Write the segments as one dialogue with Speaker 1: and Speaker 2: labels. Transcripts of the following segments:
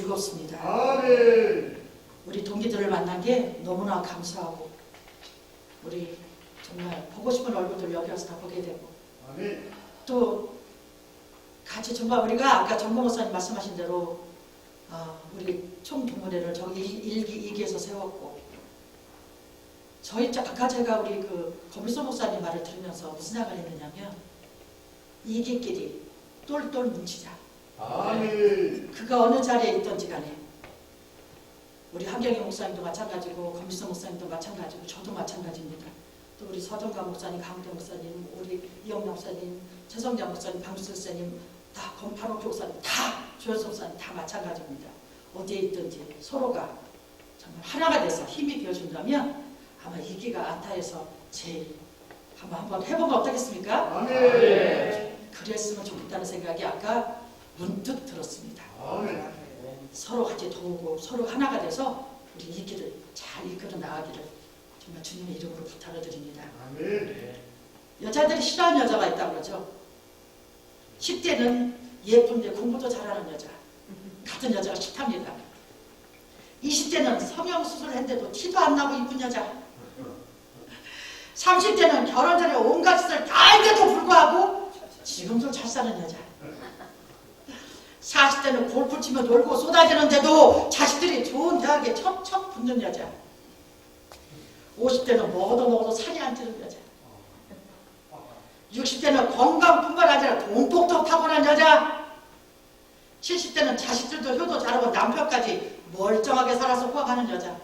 Speaker 1: 즐겁습니다.
Speaker 2: 아멘.
Speaker 1: 우리 동기들을 만난 게 너무나 감사하고 우리 정말 보고 싶은 얼굴들 여기 와서 다 보게 되고
Speaker 2: 아멘.
Speaker 1: 또 같이 정말 우리가 아까 정모 목사님 말씀하신 대로 우리 총동문회를 저기 1기, 2기에서 세웠고 저희 아까 제가 우리 그 검일소 목사님 말을 들으면서 무슨 생각을 했느냐면 2기끼리 똘똘 뭉치자.
Speaker 2: 아멘.
Speaker 1: 그가 어느 자리에 있던지 간에 우리 한경희 목사님도 마찬가지고 검일소 목사님도 마찬가지고 저도 마찬가지입니다. 또 우리 서정관 목사님, 강대 목사님, 우리 이영남 목사님, 최성장 목사님, 방수 목사님, 다 검파록 목사님, 다 조현석 목사님 다 마찬가지입니다. 어디에 있든지 서로가 정말 하나가 돼서 힘이 되어준다면 아마 이기가 안타에서 제일 한번 해보면 어떻겠습니까?
Speaker 2: 아멘.
Speaker 1: 그랬으면 좋겠다는 생각이 아까 문득 들었습니다.
Speaker 2: 아멘.
Speaker 1: 서로 같이 도우고 서로 하나가 돼서 우리 이 길을 잘 이끌어 나가기를 정말 주님의 이름으로 부탁을 드립니다.
Speaker 2: 아멘.
Speaker 1: 여자들이 싫어하는 여자가 있다고 그러죠. 10대는 예쁜데 공부도 잘하는 여자, 같은 여자가 싫답니다. 20대는 성형수술을 했는데도 티도 안 나고 이쁜 여자, 30대는 결혼 전에 온갖 짓을 다 했는데도 불구하고 지금도 잘 사는 여자, 40대는 골프 치며 놀고 쏟아지는데도 자식들이 좋은 대학에 척척 붙는 여자, 50대는 먹어도 살이 안 찌는 여자, 60대는 건강뿐만 아니라 돈복도 타고난 여자, 70대는 자식들도 효도 잘하고 남편까지 멀쩡하게 살아서 호강하는 여자,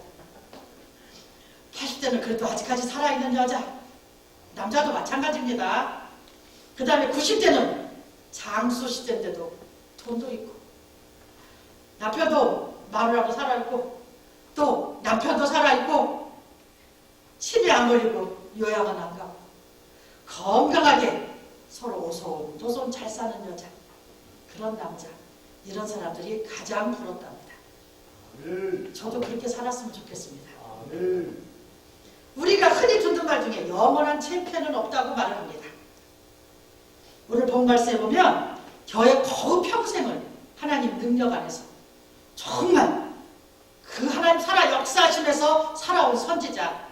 Speaker 1: 80대는 그래도 아직까지 살아있는 여자, 남자도 마찬가지입니다. 그 다음에 90대는 장수 시대인데도 돈도 있고 남편도 마누라도 살아있고 또 남편도 살아있고 치매 안 걸리고 요양은 안 가고 건강하게 서로 오손도손 잘 사는 여자, 그런 남자, 이런 사람들이 가장 부럽답니다.
Speaker 2: 아멘.
Speaker 1: 저도 그렇게 살았으면 좋겠습니다.
Speaker 2: 아멘.
Speaker 1: 우리가 흔히 듣는 말 중에 영원한 챔피언은 없다고 말을 합니다. 오늘 본 말씀에 보면 저의 거의 평생을 하나님 능력 안에서 정말 그 하나님 살아 역사하시면서 살아온 선지자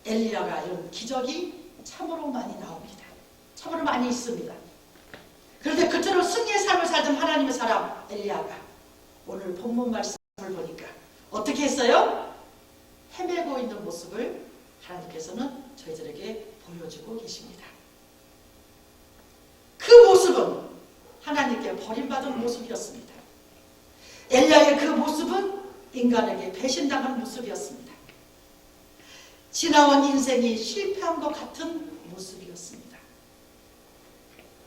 Speaker 1: 엘리야가 이런 기적이 참으로 많이 나옵니다. 참으로 많이 있습니다. 그런데 그처럼 승리의 삶을 살던 하나님의 사람 엘리야가 오늘 본문 말씀을 보니까 어떻게 했어요? 헤매고 있는 모습을 하나님께서는 저희들에게 보여주고 계십니다. 그 모습은 하나님께 버림받은 모습이었습니다. 엘리야의 그 모습은 인간에게 배신당한 모습이었습니다. 지나온 인생이 실패한 것 같은 모습이었습니다.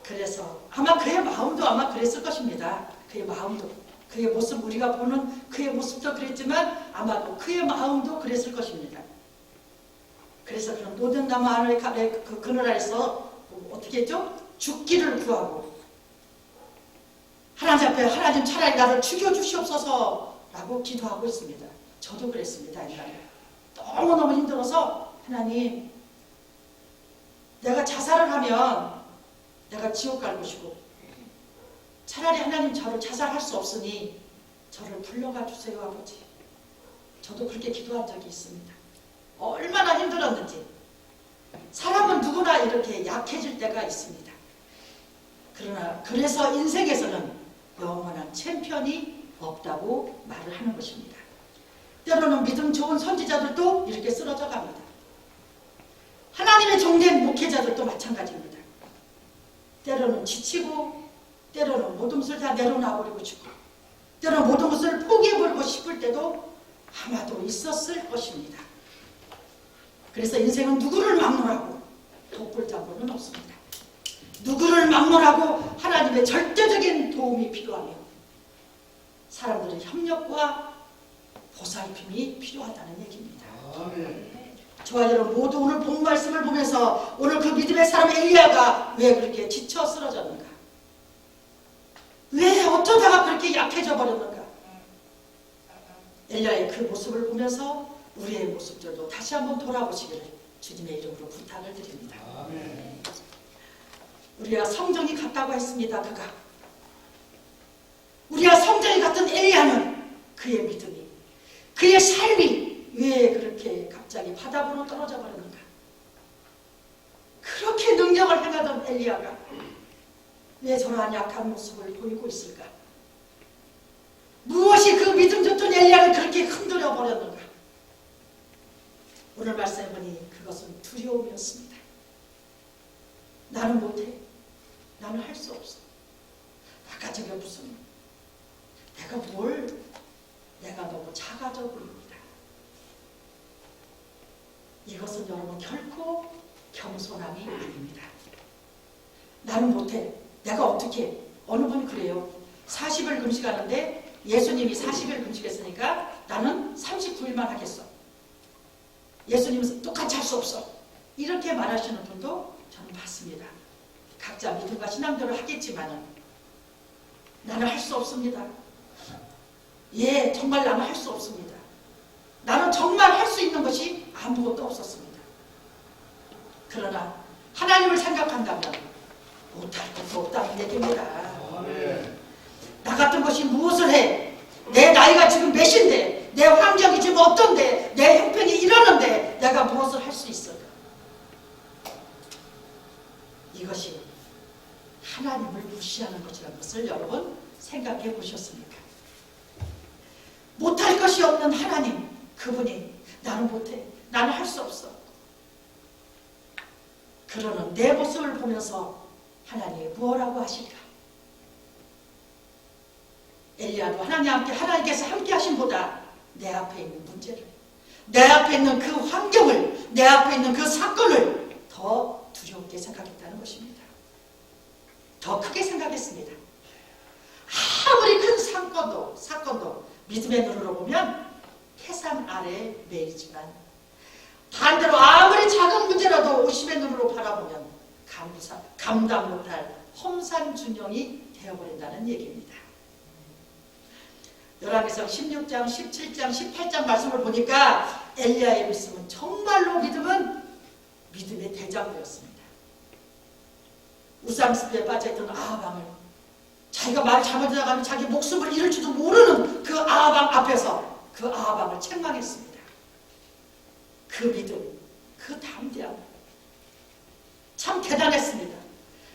Speaker 1: 그래서 아마 그의 마음도 아마 그랬을 것입니다. 그의 마음도, 그의 모습, 우리가 보는 그의 모습도 그랬지만 아마도 그의 마음도 그랬을 것입니다. 그래서 그런 노든나무 아래 그 그늘 아래서 어떻게 했죠? 죽기를 구하고 하나님 앞에 하나님 차라리 나를 죽여주시옵소서 라고 기도하고 있습니다. 저도 그랬습니다. 옛날에 너무너무 힘들어서 하나님, 내가 자살을 하면 내가 지옥 갈 것이고 차라리 하나님 저를 자살할 수 없으니 저를 불러가 주세요 아버지. 저도 그렇게 기도한 적이 있습니다. 얼마나 힘들었는지. 사람은 누구나 이렇게 약해질 때가 있습니다. 그러나 그래서 인생에서는 영원한 챔피언이 없다고 말을 하는 것입니다. 때로는 믿음 좋은 선지자들도 이렇게 쓰러져 갑니다. 하나님의 종된 목회자들도 마찬가지입니다. 때로는 지치고 때로는 모든 것을 다 내려놔버리고 싶고 때로는 모든 것을 포기해버리고 싶을 때도 아마도 있었을 것입니다. 그래서 인생은 누구를 막론하고 독불장군은 없습니다. 누구를 막론하고 하나님의 절대적인 도움이 필요하며 사람들의 협력과 보살핌이 필요하다는 얘기입니다.
Speaker 2: 아멘.
Speaker 1: 저와 여러분 모두 오늘 본 말씀을 보면서 오늘 그 믿음의 사람 엘리야가 왜 그렇게 지쳐 쓰러졌는가? 왜 어쩌다가 그렇게 약해져 버렸는가? 엘리야의 그 모습을 보면서 우리의 모습들도 다시 한번 돌아보시기를 주님의 이름으로 부탁을 드립니다.
Speaker 2: 아멘.
Speaker 1: 우리가 성전이 같다고 했습니다. 우리가 성전이 같은 엘리야는 그의 믿음이, 그의 삶이 왜 그렇게 갑자기 바닥으로 떨어져 버렸는가? 그렇게 능력을 행하던 엘리야가 왜 저러한 약한 모습을 보이고 있을까? 무엇이 그 믿음 좋던 엘리야를 그렇게 흔들어 버렸는가? 오늘 말씀해 보니 그것은 두려움이었습니다. 나는 못해. 나는 할 수 없어. 아까 저게 무슨, 내가 너무 작아져 보입니다. 이것은 여러분 결코 겸손함이 아닙니다. 나는 못해. 내가 어떻게, 어느 분이 그래요. 40일 금식하는데 예수님이 40일 금식했으니까 나는 39일만 하겠어. 예수님은 똑같이 할 수 없어. 이렇게 말하시는 분도 저는 봤습니다. 각자 믿음과 신앙대로 하겠지만은 나는 할 수 없습니다. 예, 정말 나는 할 수 없습니다. 나는 정말 할 수 있는 것이 아무것도 없었습니다. 그러나 하나님을 생각한다면 못할 것도 없다는 얘기입니다. 나 같은 것이 무엇을 해? 내 나이가 지금 몇인데, 내 환경이 지금 어떤데, 내 형편이 이러는데 내가 무엇을 할 수 있을까? 이것이 하나님을 무시하는 것이라는 것을 여러분 생각해 보셨습니까? 못할 것이 없는 하나님, 그분이 나는 못해, 나는 할 수 없어. 그러는 내 모습을 보면서 하나님이 뭐라고 하실까? 엘리야도 하나님께서 함께 하심보다 내 앞에 있는 문제를, 내 앞에 있는 그 환경을, 내 앞에 있는 그 사건을 더 두렵게 생각했다는 것입니다. 더 크게 생각했습니다. 아무리 큰 사건도 믿음의 눈으로 보면 태산 아래 매이지만, 반대로 아무리 작은 문제라도 오심의 눈으로 바라보면 감당 못할 험산준영이 되어버린다는 얘기입니다. 열왕기상 16장, 17장, 18장 말씀을 보니까 엘리야의 믿음은 정말로 믿음의 대장부였습니다. 우상숭배에 빠져있던 아합왕을 자기가 말 잘못하다가면 자기 목숨을 잃을 줄도 모르는 그 아합왕 앞에서 그 아합왕을 책망했습니다. 그 믿음, 그 담대함 참 대단했습니다.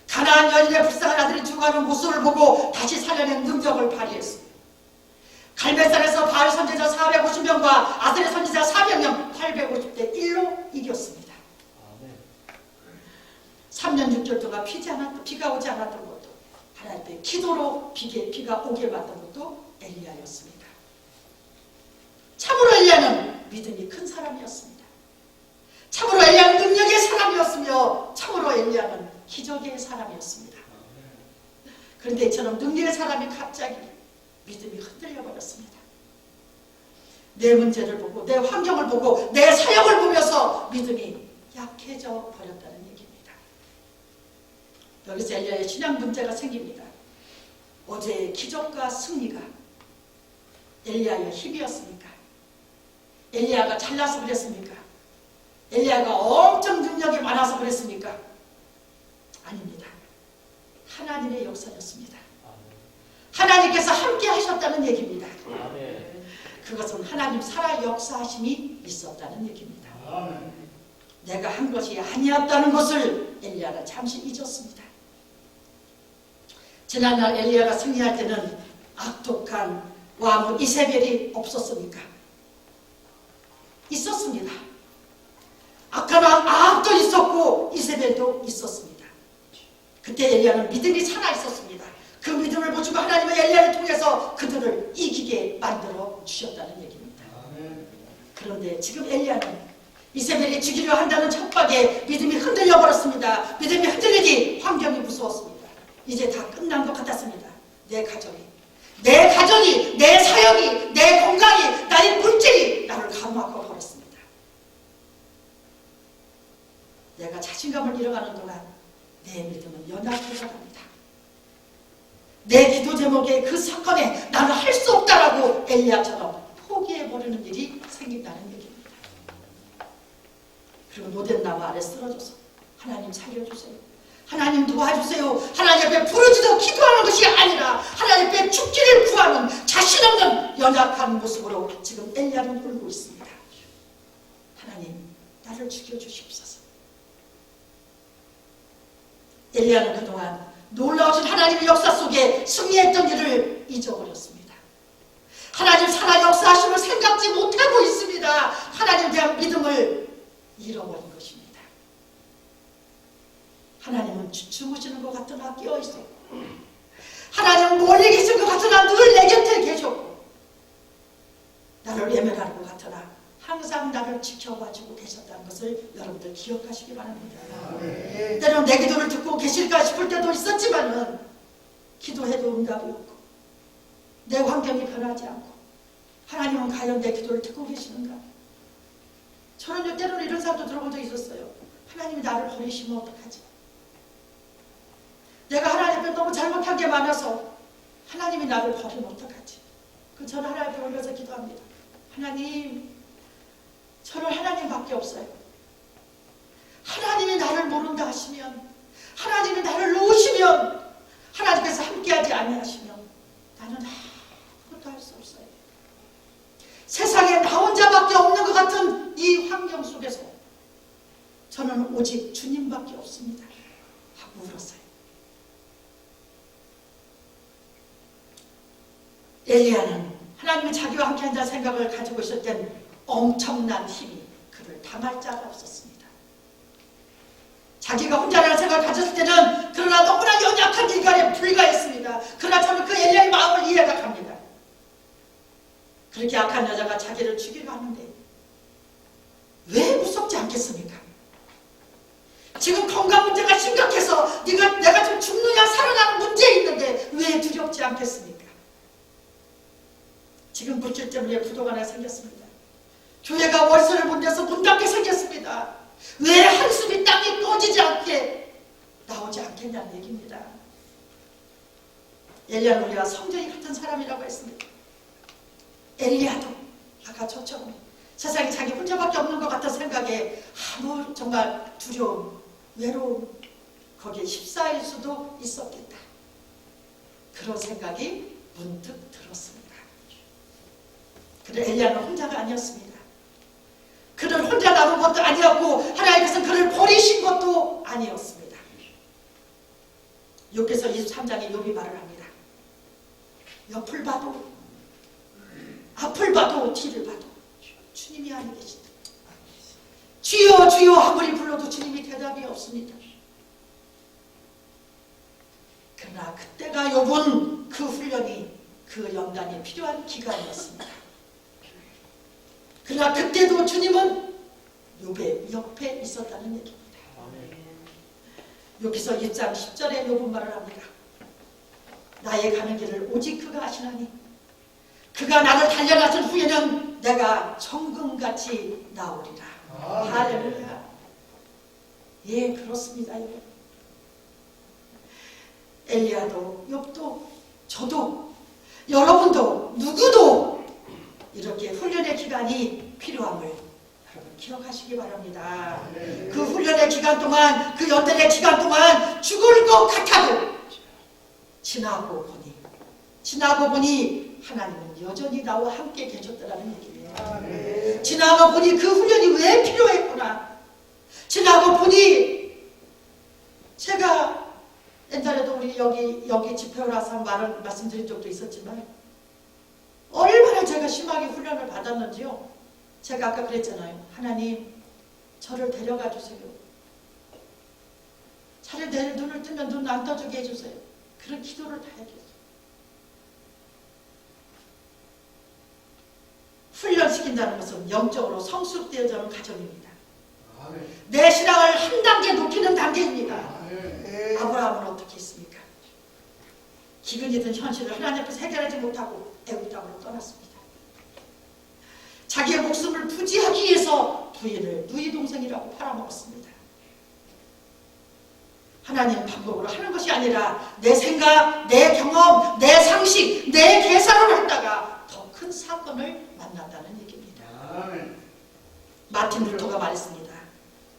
Speaker 1: 가나안 여인의 불쌍한 아들이 죽어가는 모습을 보고 다시 살려낸 능력을 발휘했습니다. 갈멜산에서 바알 선지자 450명과 아스레 선지자 400명 850대 1로 이겼습니다. 3년 6개월 동안 비가 오지 않았던 것도, 하나님의 기도로 비가 오게 만든 것도 엘리야였습니다. 참으로 엘리야는 믿음이 큰 사람이었습니다. 참으로 엘리야는 능력의 사람이었으며 참으로 엘리야는 기적의 사람이었습니다. 그런데 이처럼 능력의 사람이 갑자기 믿음이 흔들려 버렸습니다. 내 문제를 보고, 내 환경을 보고, 내 사역을 보면서 믿음이 약해져 버렸다는 얘기입니다. 여기서 엘리야의 신앙 문제가 생깁니다. 어제의 기적과 승리가 엘리야의 힘이었습니까? 엘리야가 잘나서 그랬습니까? 엘리야가 엄청 능력이 많아서 그랬습니까? 아닙니다. 하나님의 역사였습니다. 하나님께서 함께 하셨다는 얘기입니다. 그것은 하나님 살아 역사하심이 있었다는 얘기입니다. 내가 한 것이 아니었다는 것을 엘리야가 잠시 잊었습니다. 지난날 엘리야가 승리할 때는 악독한 왕 이세벨이 없었습니까? 있었습니다. 악한 왕 아합도 있었고 이세벨도 있었습니다. 그때 엘리야는 믿음이 살아 있었습니다. 그 믿음을 보시고 하나님은 엘리야를 통해서 그들을 이기게 만들어 주셨다는 얘기입니다. 그런데 지금 엘리야는 이세벨이 죽이려 한다는 척박에 믿음이 흔들려 버렸습니다. 믿음이 흔들리니 환경이 무서웠습니다. 이제 다 끝난 것 같았습니다. 내 가정이, 내 사역이, 내 건강이, 나의 물질이 나를 가로막아 버렸습니다. 내가 자신감을 잃어가는 동안 내 믿음은 연약해져 갑니다. 내 기도 제목에 그 사건에 나는 할 수 없다라고 엘리야처럼 포기해버리는 일이 생긴다는 얘기입니다. 그리고 노된 나무 아래 쓰러져서 하나님 살려주세요, 하나님 도와주세요, 하나님 앞에 부르짖어 기도하는 것이 아니라 하나님 앞에 죽기를 구하는 자신 없는 연약한 모습으로 지금 엘리야는 울고 있습니다. 하나님, 나를 죽여주십소서. 엘리야는 그동안 놀라우신 하나님의 역사 속에 승리했던 일을 잊어버렸습니다. 하나님 살아 역사하심을 생각지 못하고 있습니다. 하나님에 대한 믿음을 잃어버린 것입니다. 하나님은 주무시는 것 같으나 깨어있었고, 하나님은 멀리 계신 것 같으나 늘 내 곁에 계셨고, 나를 외면하는 것 같으나 항상 나를 지켜봐주고 계셨다는 것을 여러분들 기억하시기 바랍니다. 때로는 내 기도를 듣고 계실까 싶을 때도 있었지만은 기도해도 응답이 없고 내 환경이 변하지 않고 하나님은 과연 내 기도를 듣고 계시는가? 저는 때로는 이런 사람도 들어본 적이 있었어요. 하나님이 나를 버리시면 어떡하지? 내가 하나님 앞에 너무 잘못한 게 많아서 하나님이 나를 버리면 어떡하지? 저는 하나님 앞에 올려서 기도합니다. 하나님, 저는 하나님밖에 없어요. 하나님이 나를 모른다 하시면, 하나님이 나를 놓으시면, 하나님께서 함께하지 아니하시면 나는 아무것도 할 수 없어요. 세상에 나 혼자밖에 없는 것 같은 이 환경 속에서 저는 오직 주님밖에 없습니다 하고 울었어요. 엘리야는 하나님이 자기와 함께한다는 생각을 가지고 있을 땐 엄청난 힘이 그를 당할 자가 없었습니다. 자기가 혼자라는 생각을 가졌을 때는 그러나 너무나 연약한 인간에 불과했습니다. 그러나 저는 그 엘리야의 마음을 이해가 갑니다. 그렇게 악한 여자가 자기를 죽이려 하는데 왜 무섭지 않겠습니까? 지금 건강 문제가 심각해서 내가 좀 죽느냐 살아나는 문제에 있는데 왜 두렵지 않겠습니까? 지금 물질 때문에 부도가 하나 생겼습니다. 교회가 월세를 못 내서 문 닫게 생겼습니다. 왜 한숨이 땅에 꺼지지 않게 나오지 않겠냐는 얘기입니다. 엘리야는 우리가 성전이 같은 사람이라고 했습니다. 엘리야도 아까 저처럼 세상에 자기 혼자밖에 없는 것 같은 생각에 아무 정말 두려움, 외로움, 거기에 휩싸일 수도 있었겠다. 그런 생각이 문득 들었습니다. 그런데 엘리야는 혼자가 아니었습니다. 그를 혼자 남은 것도 아니었고 하나님께서 그를 버리신 것도 아니었습니다. 욥기서 23장에 욥이 말을 합니다. 옆을 봐도 앞을 봐도 뒤를 봐도 주님이 아니 계시다. 주여 주여 아무리 불러도 주님이 대답이 없습니다. 그러나 그때가 욥은 그 훈련이 그 연단이 필요한 기간이었습니다. 그러나 그때도 주님은 욥의 옆에 있었다는 얘기입니다. 여기서 1장 10절에 욥은 말을 합니다. 나의 가는 길을 오직 그가 아시나니 그가 나를 단련하신 후에는 내가 정금같이 나오리라. 할렐루야. 예, 그렇습니다. 여러분. 엘리야도 욥도 저도 여러분도 누구도 이렇게 훈련의 기간이 필요함을 여러분 기억하시기 바랍니다. 그 훈련의 기간 동안, 그 연단의 기간 동안 죽을 것 같아도 지나고 보니 하나님은 여전히 나와 함께 계셨다는 얘기예요. 지나고 보니 그 훈련이 왜 필요했구나. 지나고 보니 제가 옛날에도 우리 여기 집회를 와서 말씀드린 적도 있었지만 얼마나 제가 심하게 훈련을 받았는지요. 제가 아까 그랬잖아요. 하나님, 저를 데려가 주세요. 차라리 내 눈을 뜨면 눈 안 떠주게 해주세요. 그런 기도를 다 했겠어요. 훈련시킨다는 것은 영적으로 성숙되어지는 과정입니다. 내 신앙을 한 단계 높이는 단계입니다. 아브라함은 어떻게 했습니까? 기근이든 현실을 하나님 앞에서 해결하지 못하고 애굽 땅으로 떠났습니다. 자기의 목숨을 부지하기 위해서 부인을 누이 동생이라고 팔아먹었습니다. 하나님 방법으로 하는 것이 아니라 내 생각, 내 경험, 내 상식, 내 계산을 하다가 더 큰 사건을 만난다는 얘기입니다. 마틴 루터가 말했습니다.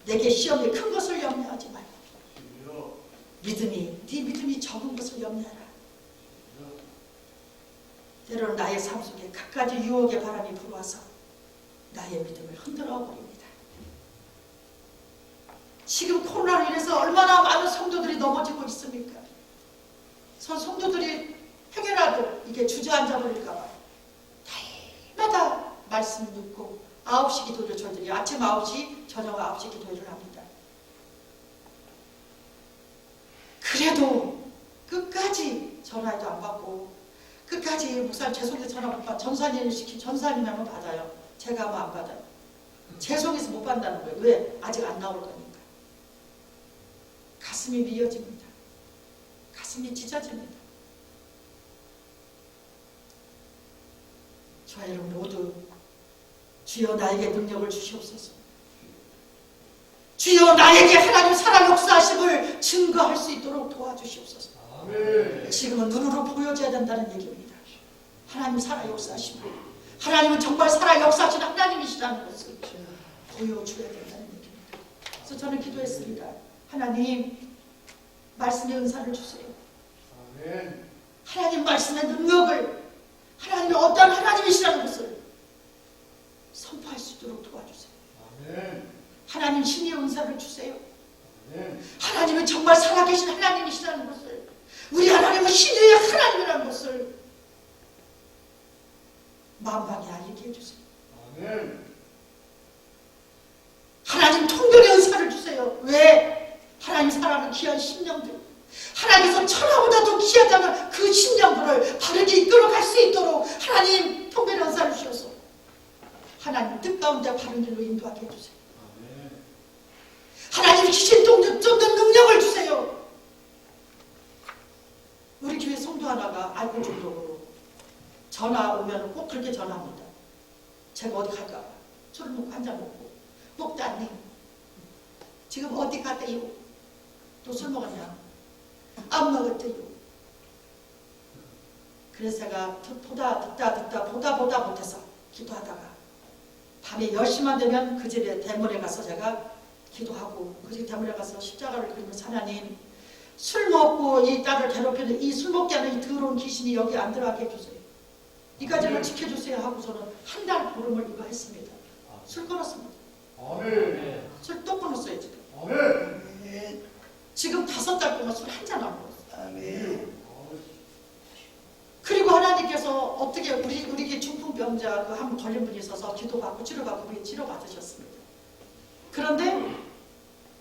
Speaker 1: 내게 시험이 큰 것을 염려하지 말고 네 믿음이 적은 것을 염려하라. 때로는 나의 삶 속에 갖가지 유혹의 바람이 불어와서 나의 믿음을 흔들어 버립니다. 지금 코로나로 인해서 얼마나 많은 성도들이 넘어지고 있습니까? 성도들이 행여라도 이게 주저앉아 버릴까 봐 날마다 말씀 듣고 9시 기도를 저희들이 아침 9시, 저녁 9시 기도를 합니다. 그래도 끝까지 전화도 안 받고 끝까지 목사님 죄송해서 전화 못 받아. 전사님을 시키 전사님하면 받아요. 제가 하면 안 받아요. 죄송해서 못 받는다는 거예요. 왜? 아직 안 나올 거니까. 가슴이 미어집니다. 가슴이 찢어집니다. 저와 여러분 모두 주여 나에게 능력을 주시옵소서. 주여 나에게 하나님 사랑 역사하심을 증거할 수 있도록 도와주시옵소서.
Speaker 2: 아멘.
Speaker 1: 지금은 눈으로 보여줘야 된다는 얘기입니다. 하나님 살아 역사하시고 하나님은 정말 살아 역사하시는 하나님이시라는 것을 보여줘야 된다는 얘기입니다. 그래서 저는 기도했습니다. 하나님 말씀의 은사를 주세요.
Speaker 2: 아멘.
Speaker 1: 하나님 말씀의 능력을 하나님이 어떤 하나님이시라는 것을 선포할 수 있도록 도와주세요.
Speaker 2: 아멘.
Speaker 1: 하나님 신의 은사를 주세요.
Speaker 2: 아멘.
Speaker 1: 하나님은 정말 살아계신 하나님이시라는 것을, 우리 하나님은 신의 하나님이라는 것을 만방에 알리게 해주세요.
Speaker 2: 아멘.
Speaker 1: 하나님 통변의 은사를 주세요. 왜? 하나님 사랑하는 귀한 심령들, 하나님께서 천하보다도 귀하다는 그 심령들을 바르게 이끌어갈 수 있도록 하나님 통변의 은사를 주셔서 하나님 뜻 가운데 바른 길로 인도하게 해주세요.
Speaker 2: 아멘.
Speaker 1: 하나님 귀신 쫓는 능력을 주세요. 우리 교회 성도 하나가 알고 중독으로 전화 오면 꼭 그렇게 전화합니다. 제가 어디 갈까 봐 술을 먹고 한잔 먹고 목사님 지금 어디 갔대요? 또 술 먹었냐? 안 먹었대요. 그래서 제가 보다 못해서 기도하다가 밤에 10시만 되면 그 집에 대문에 가서 제가 기도하고 그 집 대문에 가서 십자가를 그리면서 하나님 술 먹고 이 딸을 괴롭히는 이 술 먹게 하는 이 더러운 귀신이 여기 안 들어가게 해주세요. 이까지를 지켜주세요 하고서는 한 달 보름을 이거 했습니다. 술 끊었습니다.
Speaker 2: 아멘.
Speaker 1: 술 또 끊었어요 지금.
Speaker 2: 아멘.
Speaker 1: 지금 5달 동안 술 한 잔 안 먹었어요.
Speaker 2: 아멘.
Speaker 1: 그리고 하나님께서 어떻게 우리 중풍병자 그 한 분 걸린 분이 있어서 기도받고 치료받고 우리 치료받으셨습니다. 그런데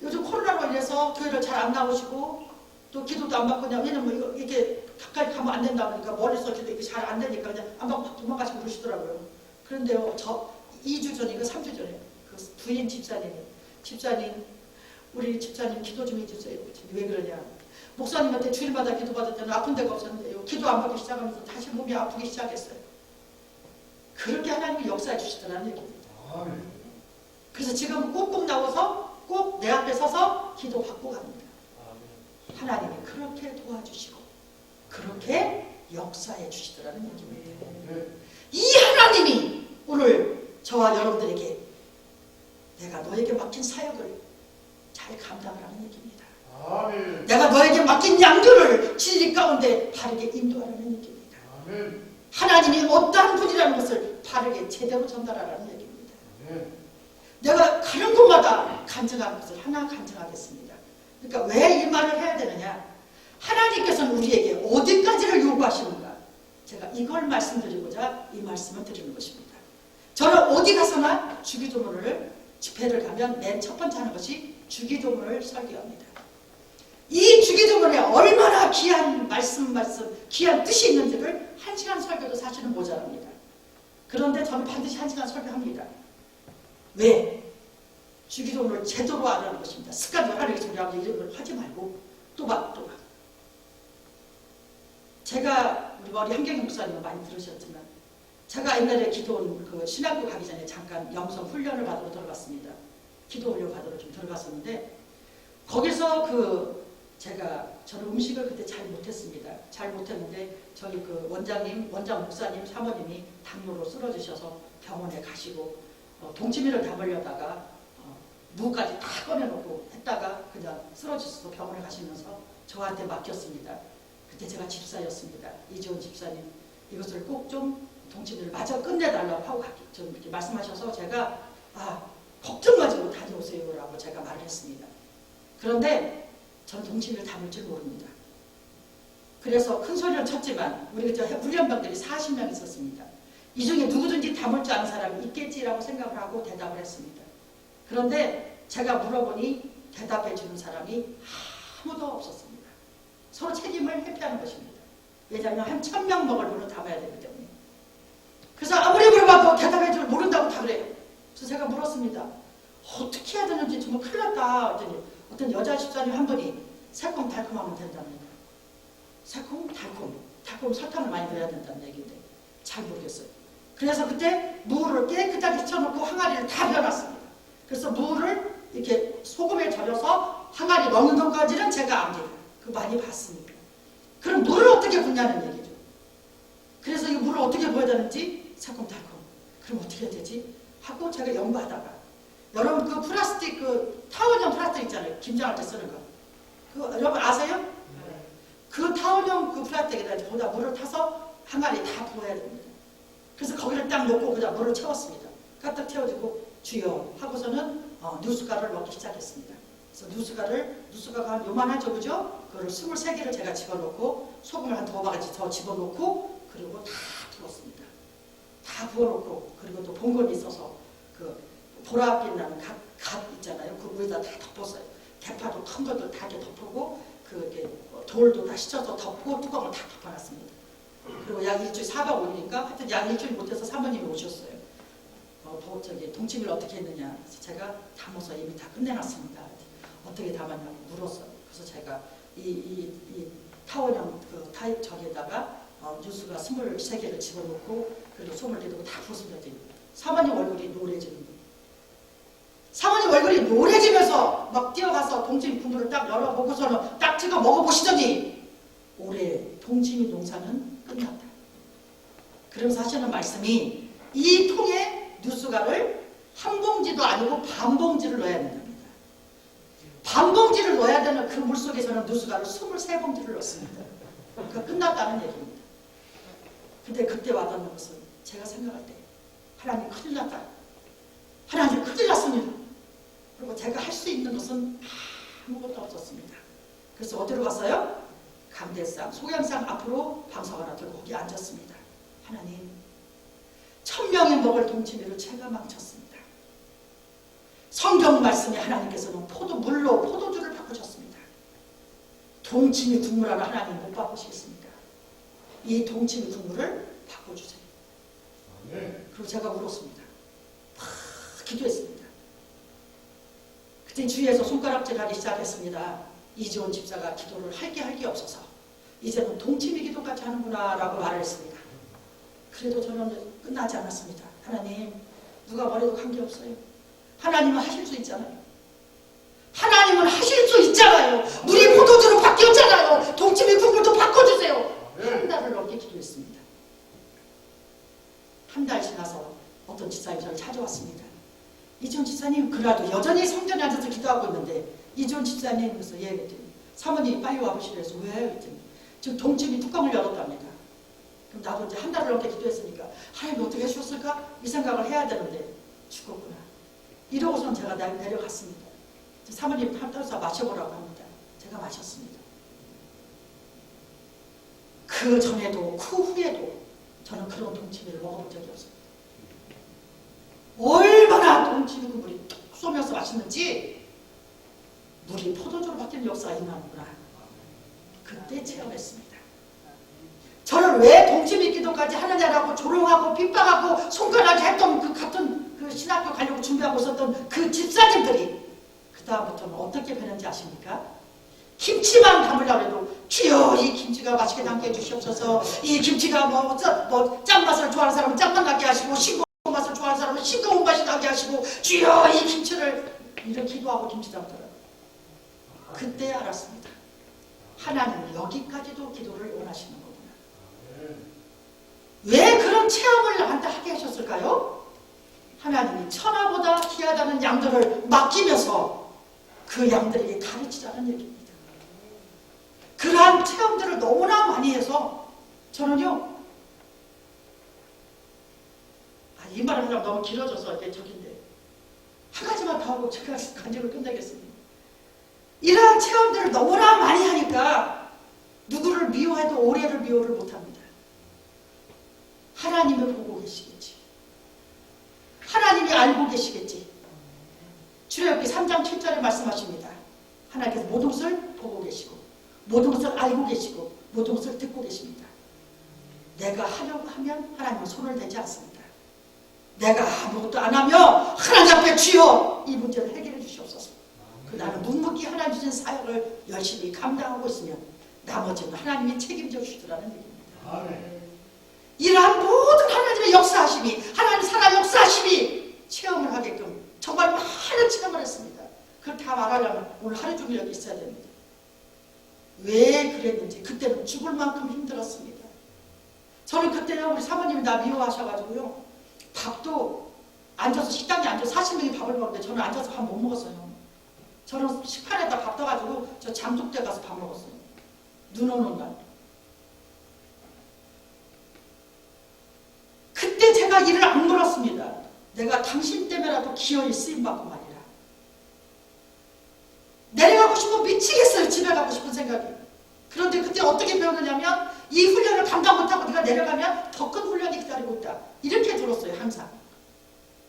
Speaker 1: 요즘 코로나로 인해서 교회를 잘 안 나오시고 또 기도도 안 받고 그냥 왜냐면 이게 가까이 가면 안 된다 보니까 멀리서 기도 이게 잘 안 되니까 그냥 안 받고 도망가시고 그러시더라고요. 그런데요, 저 2주 전인가 3주 전에 그 부인 집사님 우리 집사님 기도 좀 해주세요. 왜 그러냐? 목사님한테 주일마다 기도받을 때는 아픈 데가 없었는데요. 기도 안 받기 시작하면서 다시 몸이 아프기 시작했어요. 그렇게 하나님이 역사해 주시더라는 얘기입니다.
Speaker 2: 아멘.
Speaker 1: 그래서 지금 꼭꼭 나와서 꼭 내 앞에 서서 기도 받고 갑니다. 하나님이 그렇게 도와주시고 그렇게 역사해 주시더라는 얘기입니다. 이 하나님이 오늘 저와 여러분들에게 내가 너에게 맡긴 사역을 잘 감당을 하는 얘기입니다.
Speaker 2: 아멘.
Speaker 1: 내가 너에게 맡긴 양들을 진리 가운데 바르게 인도하라는 얘기입니다.
Speaker 2: 아멘.
Speaker 1: 하나님이 어떠한 분이라는 것을 바르게 제대로 전달하라는 얘기입니다.
Speaker 2: 아멘.
Speaker 1: 내가 가는 곳마다 간증하는 것을 하나 간증하겠습니다. 그러니까 왜 이 말을 해야 되느냐? 하나님께서는 우리에게 어디까지를 요구하시는가? 제가 이걸 말씀드리고자 이 말씀을 드리는 것입니다. 저는 어디 가서나 주기도문을 집회를 가면 맨 첫 번째 하는 것이 주기도문을 설교합니다. 이 주기도문에 얼마나 귀한 말씀, 귀한 뜻이 있는지를 1시간 설교도 사실은 모자랍니다. 그런데 저는 반드시 1시간 설교합니다. 왜? 주기도문을 제대로 하라는 것입니다. 습관으로 하려고 우리 이런 걸 하지 말고 또 봐. 제가 우리 한경희 목사님은 많이 들으셨지만 제가 옛날에 기도원 그 신학교 가기 전에 잠깐 영성 훈련을 받으러 들어갔습니다. 기도 훈련 받으러 좀 들어갔었는데 거기서 저는 음식을 그때 잘 못했습니다. 잘 못했는데 저희 그 원장 목사님 사모님이 당뇨로 쓰러지셔서 병원에 가시고 동치미를 담으려다가 무까지 다 꺼내놓고 했다가 그냥 쓰러지셔서 병원에 가시면서 저한테 맡겼습니다. 그때 제가 집사였습니다. 이지원 집사님. 이것을 꼭 좀 동치미를 마저 끝내달라고 하고 좀 이렇게 말씀하셔서 제가 걱정 가지고 다녀오세요라고 제가 말을 했습니다. 그런데 전 동치미를 담을 줄 모릅니다. 그래서 큰 소리를 쳤지만 우리 훈련병들이 40명 있었습니다. 이 중에 누구든지 담을 줄 아는 사람이 있겠지라고 생각을 하고 대답을 했습니다. 그런데 제가 물어보니 대답해 주는 사람이 아무도 없었습니다. 서로 책임을 회피하는 것입니다. 왜냐하면 한 1000명 먹을 분은 담아야 되기 때문에. 그래서 아무리 물어봐도 대답해 줄 모른다고 다 그래요. 그래서 제가 물었습니다. 어떻게 해야 되는지 정말 큰일 났다. 그랬더니 어떤 여자 집사님 한 분이 새콤달콤하면 된답니다. 새콤달콤 설탕을 많이 넣어야 된다는 얘기인데 잘 모르겠어요. 그래서 그때 무를 깨끗하게 씻어놓고 항아리를 다 비워놨습니다. 그래서 무를 이렇게 소금에 절여서 항아리 넣는 것까지는 제가 압니다. 그거 많이 봤습니다. 그럼 물을 어떻게 붓냐는 얘기죠. 그래서 이 물을 어떻게 부어야 되는지 새콤달콤. 그럼 어떻게 해야 되지? 하고 제가 연구하다가 여러분 그 플라스틱 타원형 플라스틱 있잖아요. 김장할 때 쓰는 거. 그거 여러분 아세요? 그 타원형 그 플라스틱에다 거기다 물을 타서 항아리 다 부어야 됩니다. 그래서 거기를 딱 놓고 그냥 물을 채웠습니다. 가득 채워지고 주여 하고서는 누수가를 먹기 시작했습니다. 그래서 누수가가 한 요만하죠, 그죠? 그걸 23개를 제가 집어넣고 소금을 한 2바가지 더 집어넣고 그리고 다 부었습니다. 다 부어놓고 그리고 또 봉건이 있어서 그 보랏빛 나는 갓 있잖아요. 그 위에다 다 덮었어요. 대파도 큰 것들 다 이렇게 덮고 그게 돌도 다 씻어서 덮고 뚜껑을 다 덮어놨습니다. 그리고 약 일주일 4박 5일인가 하여튼 약 일주일 못해서 사모님이 오셨어요. 동치미를 어떻게 했느냐. 그래서 제가 담아서 이미 다 끝내놨습니다. 어떻게 담았냐고 물었어요. 그래서 제가 이 타원형 그 타입 저기에다가 뉴스가 23개를 집어넣고 그리고 20개도 다 부었습니다. 사모님 얼굴이 노래지는 거예요. 사모님 얼굴이 노래지면서 막 뛰어가서 동치미 국물을 딱 열어보고서는 딱 찍어 먹어보시더니 올해 동치미 농사는 끝났다. 그러면서 하시는 말씀이 이 통에 뉴스가를 한 봉지도 아니고 반 봉지를 넣어야 된답니다. 반 봉지를 넣어야 되는 그 물속에서는 뉴스가를 23봉지를 넣습니다. 그러니까 끝났다는 얘기입니다. 근데 그때 와닿는 것은 제가 생각할 때 하나님 큰일 났다. 하나님 큰일 났습니다. 그리고 제가 할 수 있는 것은 아무것도 없었습니다. 그래서 어디로 갔어요? 강대상, 소양상 앞으로 방석 하나 들고 거기 앉았습니다. 하나님, 1000명이 먹을 동치미를 제가 망쳤습니다. 성경 말씀에 하나님께서는 물로 포도주를 바꾸셨습니다. 동치미 국물 하나 하나님 못 바꾸시겠습니까? 이 동치미 국물을 바꿔주세요. 그리고 제가 울었습니다. 막 기도했습니다. 그때 주위에서 손가락질 하기 시작했습니다. 이지원 집사가 기도를 할 게 없어서 이제는 동치미 기도까지 하는구나 라고 말을 했습니다. 그래도 저는 끝나지 않았습니다. 하나님, 누가 뭐래도 관계없어요. 하나님은 하실 수 있잖아요. 하나님은 하실 수 있잖아요. 물이 포도주로 바뀌었잖아요. 동치미 국물도 바꿔주세요. 한 달을 넘게 기도했습니다. 한 달 지나서 어떤 집사님이 저를 찾아왔습니다. 이지원 집사님, 그래도 여전히 성전에 앉아서 기도하고 있는데 이지원 집사님, 그래서 예, 그랬더니 사모님이 빨리 와보시래. 그래서 왜? 그랬더니 지금 동치미 뚜껑을 열었답니다. 그럼 나도 이제 한 달을 넘게 기도했으니까 하나님 어떻게 해주셨을까? 이 생각을 해야 되는데 죽었구나. 이러고선 제가 내려갔습니다. 사모님 따라서 마셔보라고 합니다. 제가 마셨습니다. 그 전에도 그 후에도 저는 그런 동치미를 먹어본 적이 없습니다. 얼마나 동치미 국물이 뚝 쏘면서 맛있는지 물이 포도주로 바뀌는 역사가 있나구나. 그때 체험했습니다. 저를 왜 동치미 기도까지 하느냐라고 조롱하고 핍박하고 손가락질 했던 그 같은 그 신학교 가려고 준비하고 있었던 그 집사님들이 그 다음부터는 어떻게 되는지 아십니까? 김치만 담으려고 해도 주여 이 김치가 맛있게 담게 해주시옵소서. 이 김치가 짠맛을 좋아하는 사람은 짠맛 나게 하시고 싱거운 맛을 좋아하는 사람은 싱거운 맛이 나게 하시고 주여 이 김치를 이런 기도하고 김치 담더라고요. 그때 알았습니다. 하나님은 여기까지도 기도를 원하시는 거구나. 왜 그런 체험을 나한테 하게 하셨을까요? 하나님이 천하보다 귀하다는 양들을 맡기면서 그 양들에게 가르치자는 얘기입니다. 그러한 체험들을 너무나 많이 해서 저는요 이 말을 하려면 너무 길어져서 이게 저긴데 한 가지만 더 하고 제가 간증을 끝내겠습니다. 이러한 체험들을 너무나 많이 하니까 누구를 미워해도 올해를 미워를 못합니다. 하나님을 보고 계시겠지. 하나님이 알고 계시겠지. 출애굽기 3장 7절에 말씀하십니다. 하나님께서 모든 것을 보고 계시고 모든 것을 알고 계시고 모든 것을 듣고 계십니다. 내가 하려고 하면 하나님은 손을 대지 않습니다. 내가 아무것도 안 하며 하나님 앞에 주여 이 문제를 해결해 주시옵소서. 나는 묵묵히 하나님 주신 사역을 열심히 감당하고 있으면 나머지는 하나님이 책임져 주시더라는 얘기입니다.
Speaker 2: 아멘.
Speaker 1: 이러한 모든 하나님의 역사하심이 하나님 살아 역사하심이 체험을 하게끔 정말 많은 체험을 했습니다. 그걸 다 말하려면 오늘 하루 종일 여기 있어야 됩니다. 왜 그랬는지 그때는 죽을 만큼 힘들었습니다. 저는 그때는 우리 사모님이 나 미워하셔가지고요 밥도 앉아서 식당에 앉아서 40명이 밥을 먹는데 저는 앉아서 밥 못 먹었어요. 저는 식판에다 밥 떠가지고 저 장독대 가서 밥 먹었어요. 눈 오는 날. 그때 제가 일을 안 몰았습니다. 내가 당신 때문에라도 기어이 쓰임받고 말이라. 내려가고 싶으면 미치겠어요. 집에 가고 싶은 생각이. 그런데 그때 어떻게 배우느냐면 이 훈련을 감당 못하고 네가 내려가면 더 큰 훈련이 기다리고 있다. 이렇게 들었어요. 항상.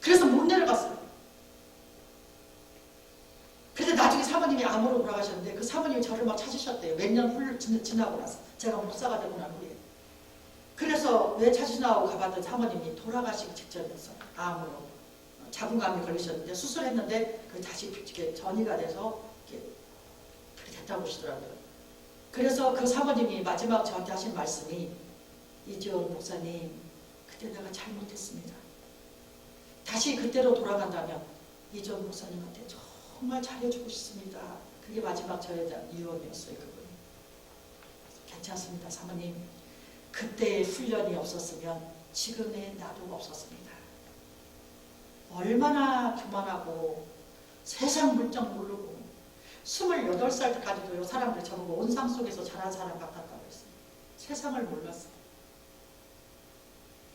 Speaker 1: 그래서 못 내려갔어요. 그래서 나중에 사모님이 암으로 돌아가셨는데 그 사모님이 저를 막 찾으셨대요. 몇 년 훈련 지나고 나서. 제가 목사가 되고 난 후에. 그래서 왜 찾으시나고 가봤더니 사모님이 돌아가시기 직전이었어요. 암으로. 자궁암이 걸리셨는데 수술했는데 그 다시 이렇게 전이가 돼서 이렇게 됐다고 하시더라고요. 그래서 그 사모님이 마지막 저한테 하신 말씀이 이지원 목사님 그때 내가 잘못했습니다. 다시 그때로 돌아간다면 이지원 목사님한테 정말 잘해주고 싶습니다. 그게 마지막 저의 유언이었어요. 그분이. 괜찮습니다. 사모님. 그때의 훈련이 없었으면 지금의 나도 없었습니다. 얼마나 교만하고 세상 물정 모르고 28살 때까지도요 사람들이 저보고 온상 속에서 자란 사람 같았다고 했어요. 세상을 몰랐어요.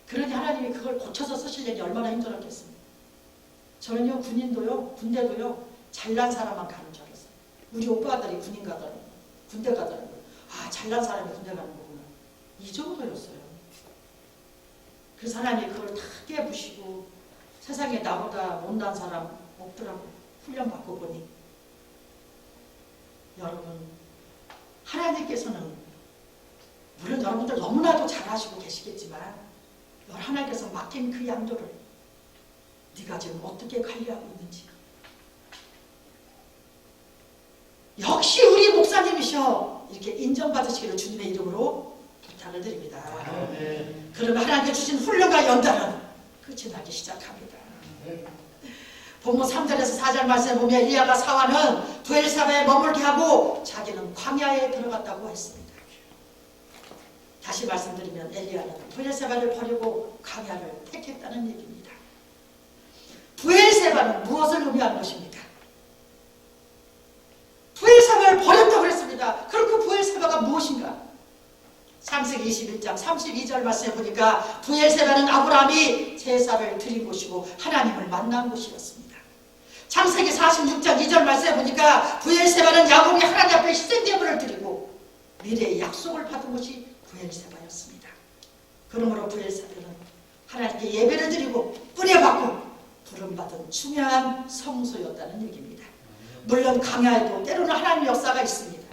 Speaker 1: 그러니 하나님이 그걸 고쳐서 쓰시려니 얼마나 힘들었겠습니까? 저는요 군대도요 잘난 사람만 가는 줄 알았어요. 우리 오빠들이 군인 가더라고요. 군대 가더라고요. 아 잘난 사람이 군대 가는 거구나. 이 정도였어요. 그래서 하나님이 그걸 다 깨부시고 세상에 나보다 못난 사람 없더라고요. 훈련받고 보니. 여러분 하나님께서는 물론 여러분들 너무나도 잘하시고 계시겠지만 하나님께서 맡긴 그 양도를 네가 지금 어떻게 관리하고 있는지 역시 우리 목사님이셔 이렇게 인정받으시기를 주님의 이름으로 부탁을 드립니다.
Speaker 2: 아멘.
Speaker 1: 그러면 하나님께 주신 훈련과 연단은 끝이 나기 시작합니다. 본문 3절에서 4절 말씀에 보면 엘리야가 사환은 부엘사바에 머물게 하고 자기는 광야에 들어갔다고 했습니다. 다시 말씀드리면 엘리야는 부엘세바를 버리고 광야를 택했다는 얘기입니다. 부엘세바는 무엇을 의미하는 것입니까? 부엘세바를 버렸다고 했습니다. 그럼 그 부엘세바가 무엇인가? 창세기 21장 32절 말씀에 보니까 부엘세바는 아브라함이 제사를 드린 곳이고 하나님을 만난 곳이었습니다. 창세기 46장 2절 말씀에 보니까 부엘세바는 야곱이 하나님 앞에 희생제물을 드리고 미래의 약속을 받은 곳이 부엘세바였습니다. 그러므로 부엘세바는 하나님께 예배를 드리고 뿌려받고 부름받은 중요한 성소였다는 얘기입니다. 물론 광야에도 때로는 하나님의 역사가 있습니다.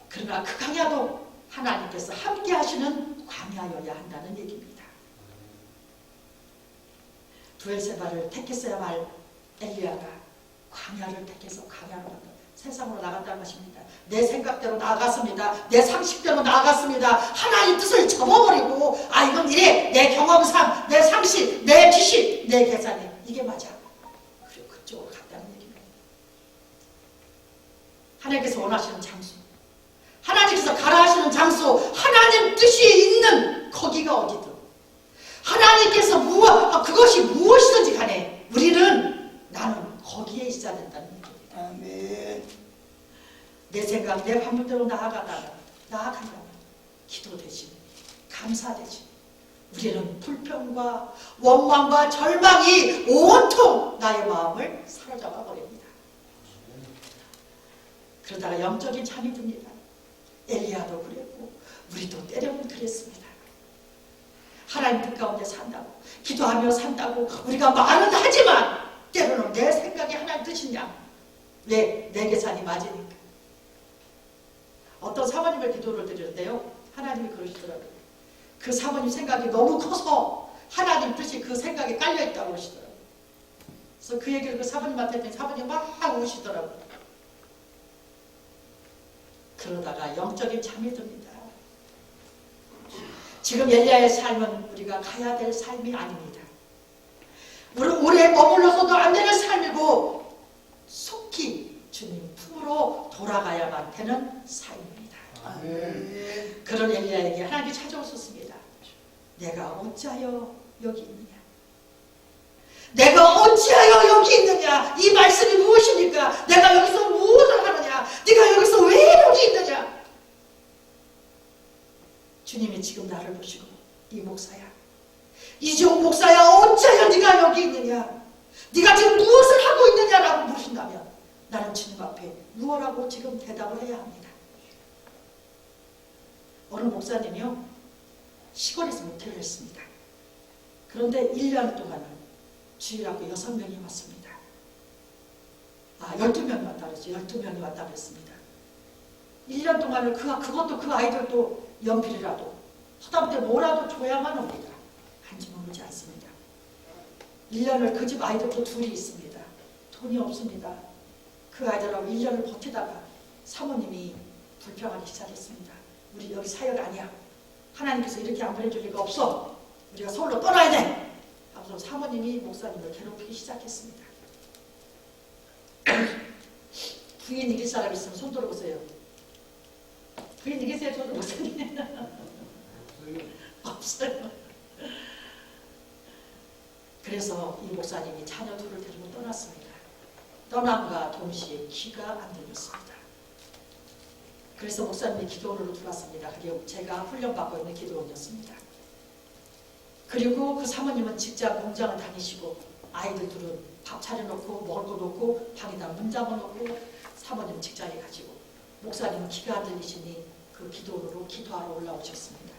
Speaker 1: 그러나 그 광야도 하나님께서 함께 하시는 광야여야 한다는 얘기입니다. 부엘세바를 택했어야 할 엘리야가 광야를 택해서 광야로 갔다. 세상으로 나갔다는 것입니다. 내 생각대로 나아갔습니다. 내 상식대로 나아갔습니다. 하나님 뜻을 접어버리고 아 이건 이래 내 경험상 내 상식 내 지식 내 계산이 이게 맞아. 그리고 그쪽으로 갔다는 얘기입니다. 하나님께서 원하시는 장소 하나님께서 가라 하시는 장소 하나님 뜻이 있는 거기가 어디든 하나님께서 그것이 무엇이든지 간에 우리는 나는 거기에 있어야 된다는 얘기입니다.
Speaker 2: 아멘.
Speaker 1: 내 생각, 내 방법대로 나아간다면 기도 대신, 감사 대신, 우리는 불평과 원망과 절망이 온통 나의 마음을 사로잡아 버립니다. 그러다가 영적인 잠이 듭니다. 엘리야도 그랬고 우리도 때려면 그랬습니다. 하나님 뜻 가운데 산다고 기도하며 산다고 우리가 말은 하지만 때로는 내 생각이 하나님 뜻이냐? 왜? 내 계산이 맞으니까. 어떤 사모님의 기도를 드렸는데요. 하나님이 그러시더라고요. 그 사모님 생각이 너무 커서 하나님 뜻이 그 생각에 깔려있다고 그러시더라고요. 그래서 그 얘기를 그 사모님한테 했더니 사모님 막 우시더라고요. 그러다가 영적인 잠이 듭니다. 지금 엘리야의 삶은 우리가 가야 될 삶이 아닙니다. 우리 오래 머물러서도 안 되는 삶이고 속히 주님 품으로 돌아가야만 되는 삶입니다.
Speaker 2: 아멘.
Speaker 1: 그런 엘리야에게 하나님이 찾아오셨습니다. 내가 어찌하여 여기 있느냐? 내가 어찌하여 여기 있느냐? 이 말씀이 무엇입니까? 내가 여기서 무엇을 하느냐? 네가 여기서 왜 여기 있느냐? 주님이 지금 나를 보시고 이 목사야, 이종 목사야, 어찌하여 네가 여기 있느냐? 네가 지금 무엇을 하고 있느냐라고 물으신다면 나는 주님 앞에 무엇라고 지금 대답을 해야 합니다. 어느 목사님이요 시골에서 목회를 했습니다. 그런데 1년 동안은 주일하고 6명이 왔습니다. 12명이 왔다 그랬죠. 12명이 왔다 그랬습니다. 1년 동안을 그것도 그 아이들도 연필이라도 하다못해 뭐라도 줘야만 옵니다. 한줌 오지 않습니다. 1년을 그 집 아이들도 둘이 있습니다. 돈이 없습니다. 그 아이들하고 1년을 버티다가 사모님이 불평하기 시작했습니다. 우리 여기 사역 아니야. 하나님께서 이렇게 안 보내줄 리가 없어. 우리가 서울로 떠나야 돼. 하면서 사모님이 목사님을 괴롭히기 시작했습니다. 부인 이길 사람 있으면 손 들어보세요. 부인 이기세요. 저도 목사님. 없어요. 그래서 이 목사님이 자녀 둘을 데리고 떠났습니다. 떠남과 동시에 귀가 안 들렸습니다. 그래서 목사님이 기도원으로 들어왔습니다. 그게 제가 훈련받고 있는 기도원이었습니다. 그리고 그 사모님은 직장 공장을 다니시고 아이들 둘은 밥 차려놓고 먹을 거 놓고 방에다 문 잡아놓고 사모님 직장에 가지고 목사님은 귀가 안 들리시니 그 기도원으로 기도하러 올라오셨습니다.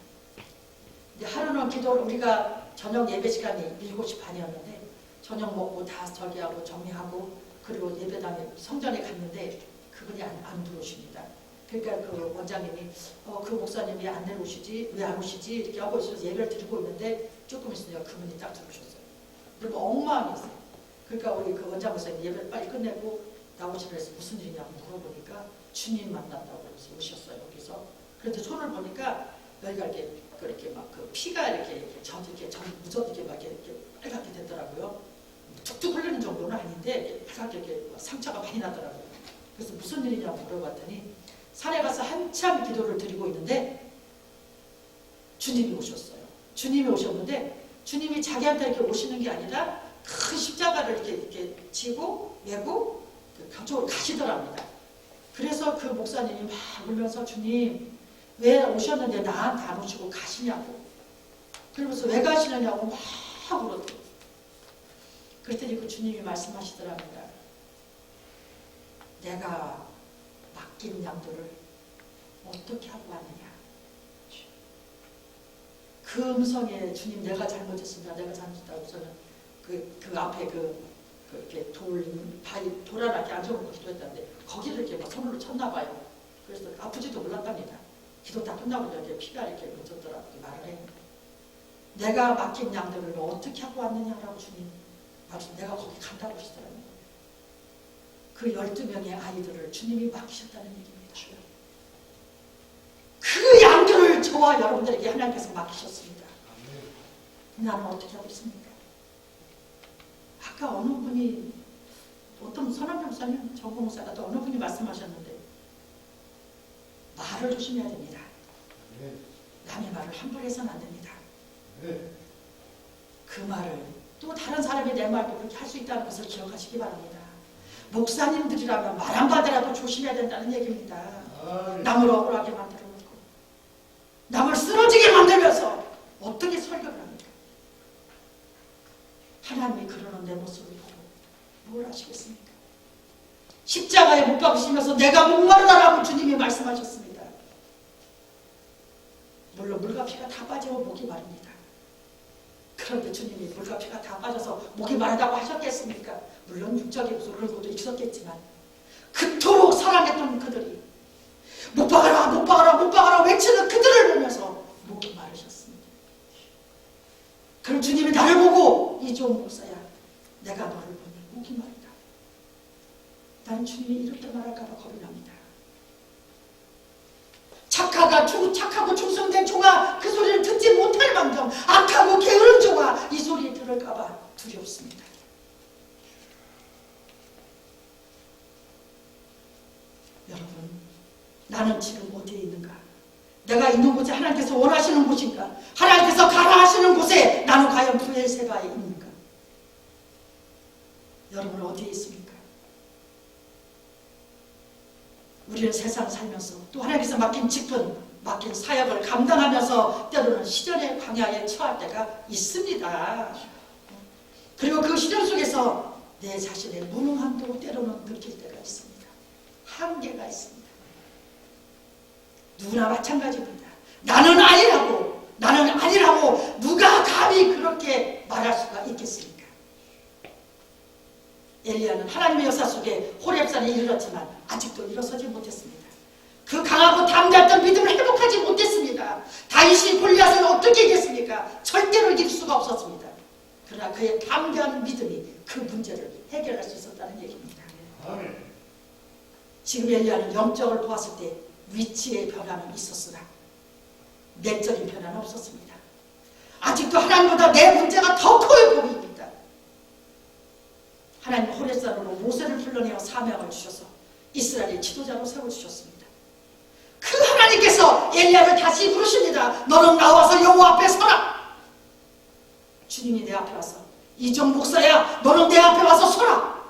Speaker 1: 근데 하루는 기도를 우리가 저녁 예배 시간이 7시 반이었는데 저녁 먹고 다 저기하고 정리하고 그리고 예배당에 성전에 갔는데 그분이 안 들어오십니다. 그러니까 그 원장님이 그 목사님이 안 내려오시지 왜 안 오시지 이렇게 하고 있어서 예배를 드리고 있는데 조금 있으니까 그분이 딱 들어오셨어요. 그리고 엉망이 있어요. 그러니까 우리 그 원장 목사님 예배를 빨리 끝내고 나오시라 해서 무슨 일이냐고 물어보니까 주님 만난다고 해서 오셨어요. 그래서 그런데 손을 보니까 여기가 이렇게 막 그 피가 이렇게 묻어지게 막 이렇게 빨갛게 됐더라고요. 툭툭 흘리는 정도는 아닌데 빨갛게 이렇게 상처가 많이 나더라고요. 그래서 무슨 일이냐고 물어봤더니 산에 가서 한참 기도를 드리고 있는데 주님이 오셨어요. 주님이 오셨는데 주님이 자기한테 이렇게 오시는 게 아니라 큰 십자가를 이렇게 지고 메고 저쪽으로 가시더랍니다. 그래서 그 목사님이 막 울면서 주님 왜 오셨는데 나한테 안 오시고 가시냐고 그러면서 왜 가시느냐고 막 울었대요. 그랬더니 그 주님이 말씀하시더랍니다. 내가 맡긴 양들을 어떻게 하고 왔느냐. 그 음성에 주님 내가 잘못했습니다. 내가 잘못했다고 저는 그 앞에 이렇게 돌 하나 이렇게 앉아놓고 기도했다는데 거기를 이렇게 막 손으로 쳤나 봐요. 그래서 아프지도 몰랐답니다. 기도 다 끝나고 이렇게 피가 이렇게 묻었더라고 말을 해요. 내가 맡긴 양들을 어떻게 하고 왔느냐라고 주님 말씀 내가 거기 간다고 하시더라고요. 그 12명의 아이들을 주님이 맡기셨다는 얘기입니다. 그 양들을 저와 여러분들에게 하나님께서 맡기셨습니다. 나는 어떻게 하고 있습니까? 아까 어느 분이 어떤 선한 목사님, 정보 목사가 또 어느 분이 말씀하셨는데 말을 조심해야 됩니다. 남의 말을 함부로 해서는 안 됩니다. 그 말을 또 다른 사람이 내 말도 그렇게 할 수 있다는 것을 기억하시기 바랍니다. 목사님들이라면 말 안 받으라도 조심해야 된다는 얘기입니다. 남을 억울하게 만들어 놓고 남을 쓰러지게 만들면서 어떻게 설교를 합니까? 하나님이 그러는 내 모습을 보고 뭘 하시겠습니까? 십자가에 못 박으시면서 내가 목마르다라고 주님이 말씀하셨습니다. 물론 물과 피가 다 빠지고 목이 마릅니다. 그런데 주님이 물과 피가 다 빠져서 목이 마르다고 하셨겠습니까? 물론 육적인 것도 있었겠지만 그토록 사랑했던 그들이 못 박아라 못 박아라 못 박아라 외치는 그들을 보면서 목이 마르셨습니다. 그럼 주님이 나를 보고 이종 목사야 내가 너를 보니 목이 마르다. 나는 주님이 이렇게 말할까 봐 겁이 납니다. 착하고 충성된 종아 그 소리를 듣지 못할 망정 악하고 게으른 종아 이 소리 들을까 봐 두렵습니다. 여러분 나는 지금 어디에 있는가? 내가 있는 곳이 하나님께서 원하시는 곳인가? 하나님께서 가라 하시는 곳에 나는 과연 부엘세바에 있는가? 여러분 어디에 있습니까? 우리는 세상 살면서 또 하나님께서 맡긴 직분, 맡긴 사역을 감당하면서 때로는 시련의 광야에 처할 때가 있습니다. 그리고 그 시련 속에서 내 자신의 무능함도 때로는 느낄 때가 있습니다. 한계가 있습니다. 누구나 마찬가지입니다. 나는 아니라고 누가 감히 그렇게 말할 수가 있겠습니까? 엘리야는 하나님의 역사 속에 호렙산에 이르렀지만 아직도 일어서지 못했습니다. 그 강하고 담대했던 믿음을 회복하지 못했습니다. 다윗이 골리앗을 어떻게 이겼습니까? 절대로 이길 수가 없었습니다. 그러나 그의 담대한 믿음이 그 문제를 해결할 수 있었다는 얘기입니다. 지금 엘리야는 영적을 보았을 때 위치의 변화는 있었으나 내적인 변화는 없었습니다. 아직도 하나님보다 내 문제가 더 커요 보입니다. 하나님 호렙산으로 모세를 불러내어 사명을 주셔서 이스라엘의 지도자로 세워주셨습니다. 그 하나님께서 엘리야를 다시 부르십니다. 너는 나와서 여호와 앞에 서라. 주님이 내 앞에 와서 이종 목사야 너는 내 앞에 와서 서라.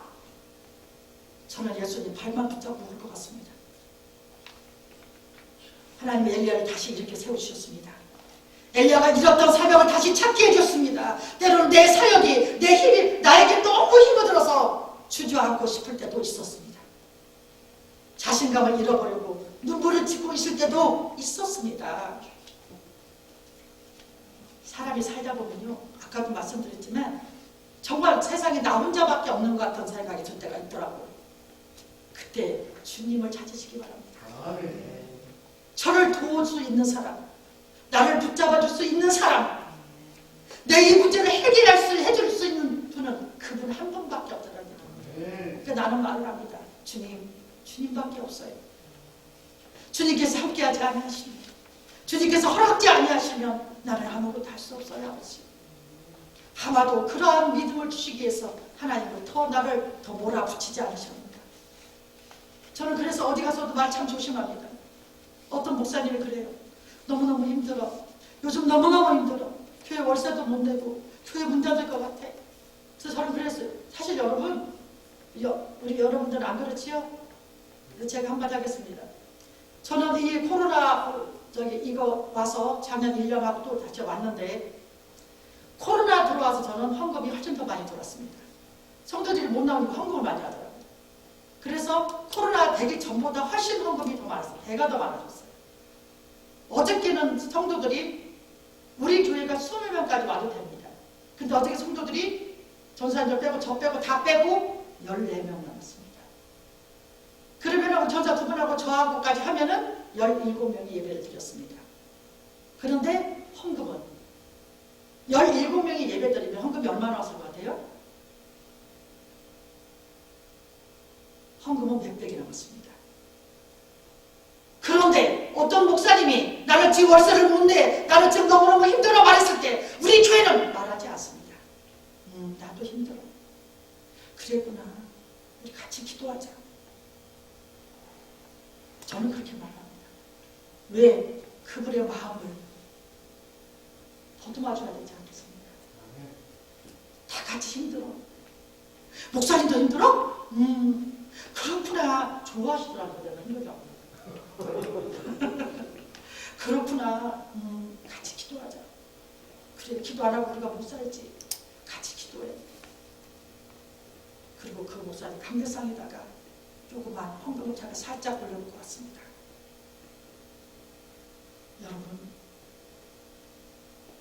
Speaker 1: 저는 예수님 발만 붙잡고 울 것 같습니다. 하나님이 엘리야를 다시 이렇게 세우셨습니다. 엘리야가 잃었던 사명을 다시 찾게 해줬습니다. 때로는 내 사역이 내 힘이 나에게 너무 힘을 들어서 주저앉고 싶을 때도 있었습니다. 자신감을 잃어버리고 눈물을 짓고 있을 때도 있었습니다. 사람이 살다 보면요 아까도 말씀드렸지만 정말 세상에 나 혼자밖에 없는 것 같은 생각이 들 때가 있더라고요. 그때 주님을 찾으시기 바랍니다. 저를 도울 수 있는 사람, 나를 붙잡아 줄 수 있는 사람, 내 이 문제를 해줄 수 있는 분은 그분 한 분밖에 없더라고요. 그러니까 나는 말을 합니다. 주님밖에 없어요. 주님께서 함께하지 아니하시면, 주님께서 허락지 아니하시면 나는 아무것도 할 수 없어요, 아버지. 아마도 그러한 믿음을 주시기 위해서 하나님은 나를 더 몰아붙이지 않으셨는가. 저는 그래서 어디 가서도 말 참 조심합니다. 어떤 목사님이 그래요. 너무너무 힘들어. 요즘 너무너무 힘들어. 교회 월세도 못 내고 교회 문 닫을 것 같아. 그래서 저는 그랬어요. 사실 여러분, 우리 여러분들은 안 그렇지요? 제가 한마디 하겠습니다. 저는 이 코로나 이거 와서 작년 1년하고 또 다시 왔는데 코로나 들어와서 저는 헌금이 훨씬 더 많이 들어왔습니다. 성도들이 못 나오니까 헌금을 많이 하더라고요. 그래서 코로나 되기 전보다 훨씬 헌금이 더 많았어요. 배가 더 많아졌어요. 어저께는 성도들이 우리 교회가 20명까지 와도 됩니다. 근데 어저께 성도들이 전사님들 빼고 저 빼고 다 빼고 14명 남았습니다. 그러면 전사 두 분하고 저하고까지 하면은 17명이 예배를 드렸습니다. 그런데 헌금은 17명이 예배 드리면 헌금이 얼마나 왔을 것 같아요? 헌금은 100백이 남았습니다. 그런데 어떤 목사님이 나는 지금 월세를 못 내, 나는 지금 너무너무 힘들어 말했을 때 우리 교회는 말하지 않습니다. 나도 힘들어. 그랬구나. 우리 같이 기도하자. 저는 그렇게 말합니다. 왜? 그분의 마음을 더듬어줘야 되지 않겠습니까? 다 같이 힘들어. 목사님도 힘들어? 그렇구나. 좋아하시더라고요. 내가 힘들다고. 그렇구나. 같이 기도하자. 그래, 기도 안 하고 우리가 못 살지. 같이 기도해. 그리고 그 목사님 감대상에다가 조그만 황금차가 살짝 올려놓고 왔습니다. 여러분,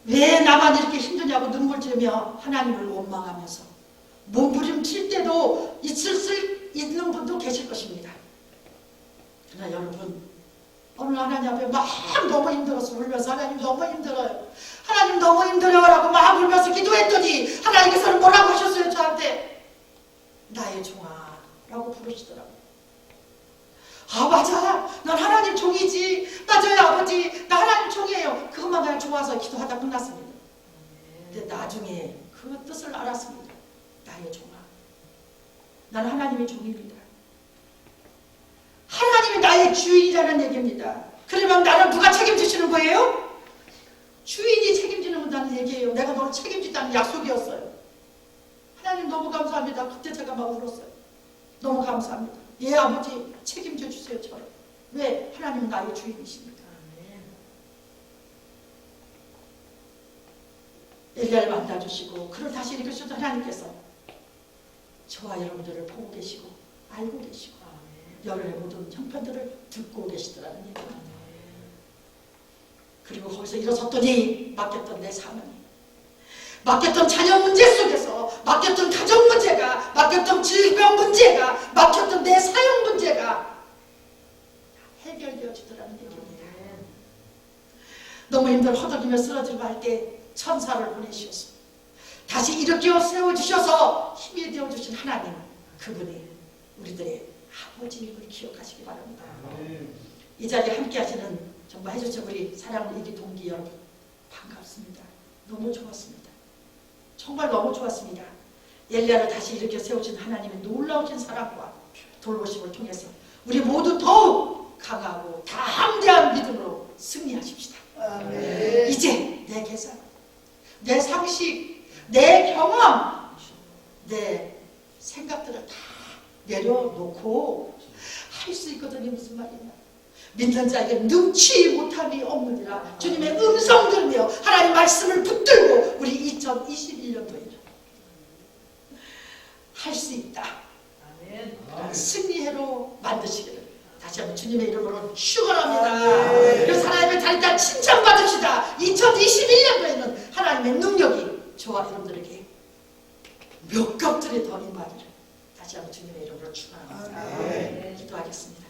Speaker 1: 왜 나만 이렇게 힘드냐고 눈물 지으며 하나님을 원망하면서 몸부림칠 때도 있는 분도 계실 것입니다. 그러나 여러분, 어느 하나님 앞에 막 너무 힘들어서 울면서 하나님 너무 힘들어요, 하나님 너무 힘들어요 라고 막 울면서 기도했더니 하나님께서는 뭐라고 하셨어요? 저한테 나의 종아 라고 부르시더라고요. 아, 맞아, 난 하나님 종이지, 맞아요 아버지, 나 하나님 종이에요. 그것만 그냥 좋아서 기도하다 끝났습니다. 근데 나중에 그 뜻을 알았습니다. 나의 종아, 나는 하나님의 종입니다. 하나님이 나의 주인이라는 얘기입니다. 그러면 나를 누가 책임지시는 거예요? 주인이 책임지는 얘기예요. 내가 너를 책임진다는 약속이었어요. 하나님 너무 감사합니다. 그때 제가 막 울었어요. 너무 감사합니다. 예 아버지, 책임져 주세요 저를. 왜? 하나님은 나의 주인이십니다. 엘리야를 만나주시고 그를 다시 일으키셔서 하나님께서 저와 여러분들을 보고 계시고 알고 계시고 여러분의 모든 형편들을 듣고 계시더라는 얘기입니다. 그리고 거기서 일어섰더니 맡겼던 내 사명이, 맡겼던 자녀 문제 속에서, 맡겼던 가정 문제가, 맡겼던 질병 문제가, 맡겼던 내 사형 문제가 해결되어지더라는 얘기입니다. 너무 힘들어 허덕이며 쓰러지고 할 때 천사를 보내주셔서 다시 일으켜 세워주셔서 힘이 되어주신 하나님, 그분이 우리들의 아버지임을 기억하시기 바랍니다. 이 자리에 함께 하시는 정말 해주신 우리 사랑하는 이기 동기 여러분, 반갑습니다. 너무 좋았습니다. 정말 너무 좋았습니다. 엘리야를 다시 일으켜 세우신 하나님의 놀라우신 사랑과 돌보심을 통해서 우리 모두 더욱 강하고 담대한 믿음으로 승리하십시다.
Speaker 2: 아멘.
Speaker 1: 이제 내 계산, 내 상식, 내 경험, 내 생각들을 다 내려놓고 할 수 있거든요. 무슨 말이냐, 믿는 자에게 능치 못함이 없느니라. 주님의 음성 들으며 하나님 말씀을 붙들고 우리 2021년도에 할 수 있다.
Speaker 2: 아멘.
Speaker 1: 승리해로 만드시기를 다시 한번 주님의 이름으로 축원합니다. 그래서 하나님의 자리다 칭찬받읍시다. 2021년도에는 하나님의 능력이 저와 여러분들에게 몇 겹들이 더 임하기를 다시 한번 주님의 이름으로 축원합니다. 기도하겠습니다.